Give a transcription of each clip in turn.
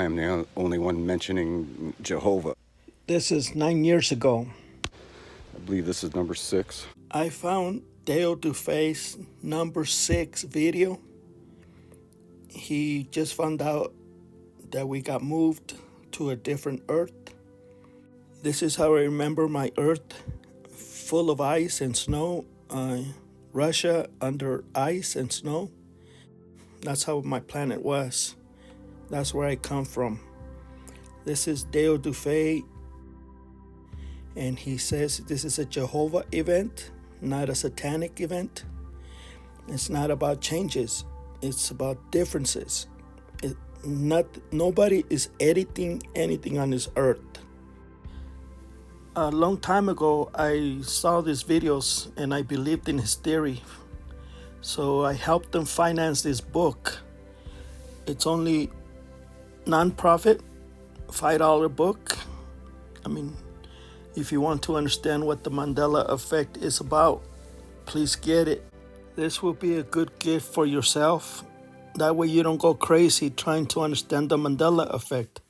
why I'm the only one mentioning Jehova. This is 9 years ago. I believe this is number 6. I found Dufay's number 6 video. He just found out that we got moved to a different Earth. This is how I remember my Earth, full of ice and snow. Russia under ice and snow. That's how my planet was. That's where I come from. This is Dufay, and he says this is a Jehovah event, not a satanic event. It's not about changes. It's about differences. Nobody is editing anything on this earth. A long time ago, I saw these videos and I believed in his theory. So I helped him finance this book. It's only non-profit, $5 book. I mean, if you want to understand what the Mandela Effect is about, please get it. This will be a good gift for yourself. That way you don't go crazy trying to understand the Mandela Effect.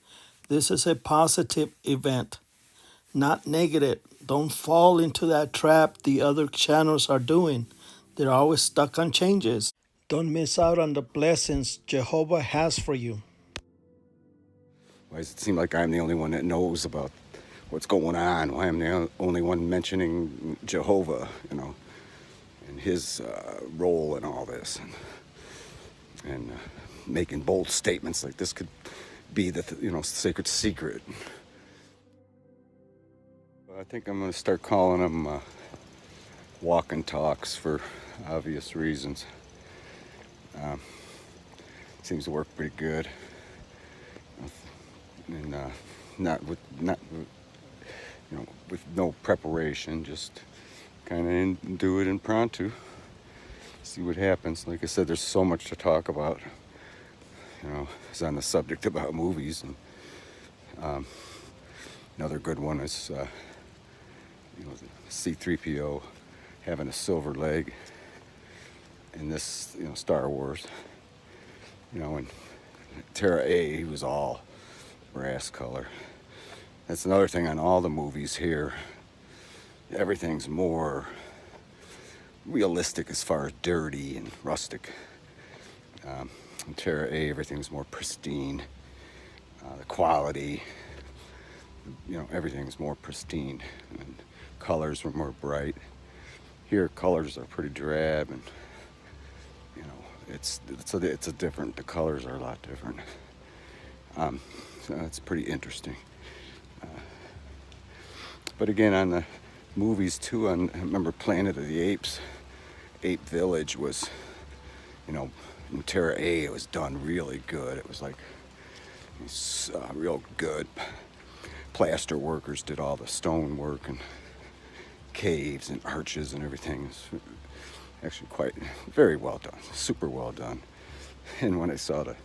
This is a positive event, not negative. Don't fall into that trap the other channels are doing. They're always stuck on changes. Don't miss out on the blessings Jehovah has for you. Why does it seem like I'm the only one that knows about what's going on? Why I'm the only one mentioning Jehova, and his role in all this, and making bold statements like this could be the sacred secret. I think I'm going to start calling them walk and talks for obvious reasons. Seems to work pretty good, and with no preparation, just kind of do it impromptu. See what happens. Like I said, there's so much to talk about. It's on the subject about movies, and another good one is C-3PO having a silver leg in this, Star Wars. And Terra A, he was all brass color. That's another thing on all the movies here. Everything's more realistic as far as dirty and rustic. In Terra A, everything's more pristine. The quality, everything's more pristine, and colors were more bright. Here, colors are pretty drab, and it's a different. The colors are a lot different. So it's pretty interesting. But again, on the movies too, I remember Planet of the Apes. Ape Village was, in Terra A, it was done really good. It was like real good. Plaster workers did all the stone work and caves and arches and everything. It was actually very well done, super well done. And when I saw the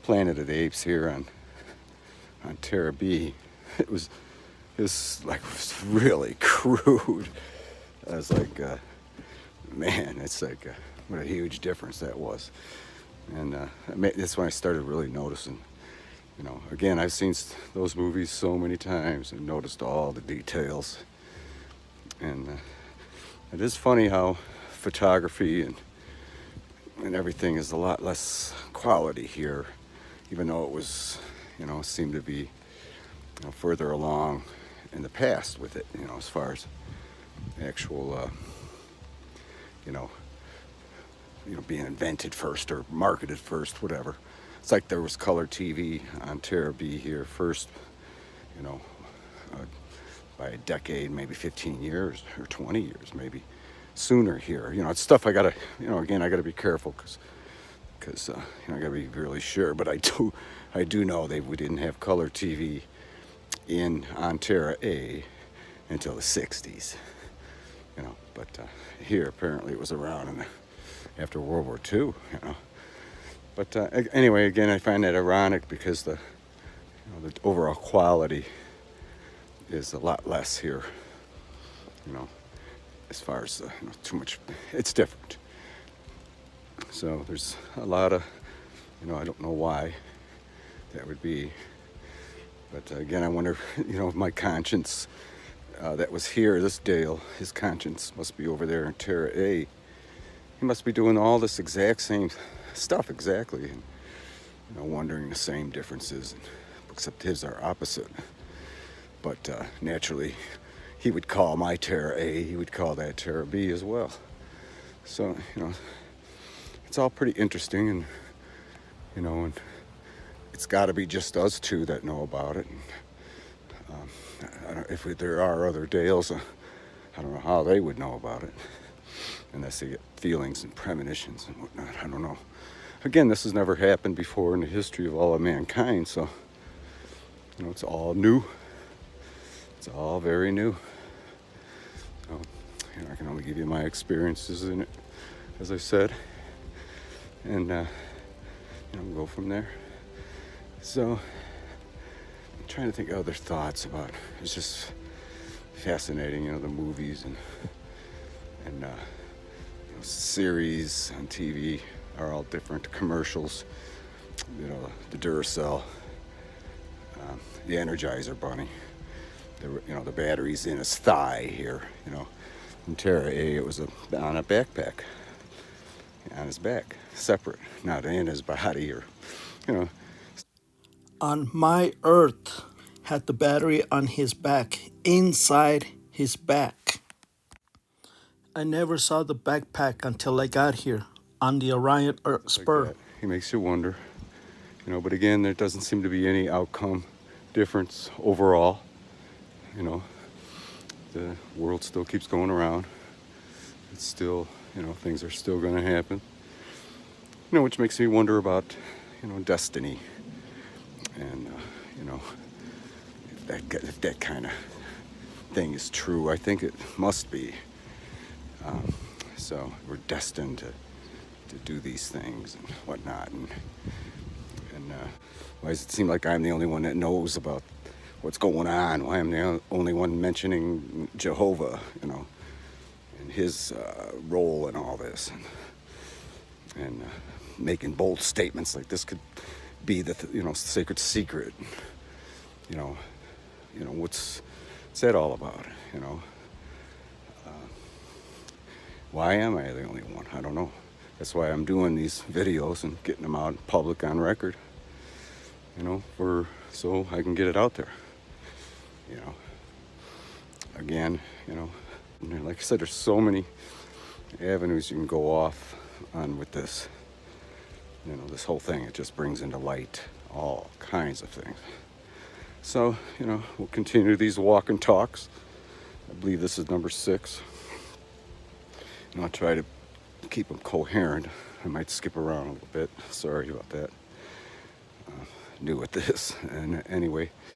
Planet of the Apes here on Terra B, it was really crude. I was like, man, it's like what a huge difference that was. And that's when I started really noticing. Again, I've seen those movies so many times and noticed all the details. And it is funny how photography and everything is a lot less quality here, even though it was, seemed to be further along in the past with it, as far as actual, being invented first or marketed first, whatever. It's like there was color TV on Terra B here first, by a decade, maybe 15 years or 20 years, maybe sooner here. It's stuff I gotta, again, I gotta be careful because I gotta be really sure. But I do know we didn't have color TV on Terra A until the 60s, But here apparently it was around after World War II, But anyway, again, I find that ironic because the overall quality is a lot less here, as far as too much. It's different. So there's a lot of, I don't know why that would be. But again, I wonder, if my conscience that was here, this Dale, his conscience must be over there in Terra A. He must be doing all this exact same stuff exactly, and wondering the same differences, except his are opposite. But naturally, he would call my Terra A, he would call that Terra B as well. So, it's all pretty interesting, and, and it's got to be just us two that know about it. And, if there are other Dales, I don't know how they would know about it, unless they get feelings and premonitions and whatnot. I don't know. Again, this has never happened before in the history of all of mankind, so it's all new. It's all very new. So, I can only give you my experiences in it, as I said, and go from there. So I'm trying to think of other thoughts about it. It's just fascinating, the movies and series on TV are all different. Commercials, the Duracell, the Energizer Bunny, the batteries in his thigh here, in Terra A, it was on a backpack, on his back, separate, not in his body, or, On my Earth had the battery on his back, inside his back. I never saw the backpack until I got here on the Orion Spur. Like that. He makes you wonder, but again, there doesn't seem to be any outcome difference overall. The world still keeps going around. It's still, things are still going to happen. Which makes me wonder about, destiny, and if that kind of thing is true. I think it must be. So we're destined to do these things and whatnot, and why does it seem like I'm the only one that knows about what's going on? Why I'm the only one mentioning Jehova, and his role in all this, and making bold statements like this could be the sacred secret. What's that all about? Why am I the only one? I don't know. That's why I'm doing these videos and getting them out in public on record. So I can get it out there. Again, like I said, there's so many avenues you can go off on with this. This whole thing, it just brings into light all kinds of things. So, we'll continue these walk and talks. I believe this is number 6. And I'll try to keep them coherent. I might skip around a little bit. Sorry about that. New at this. And anyway,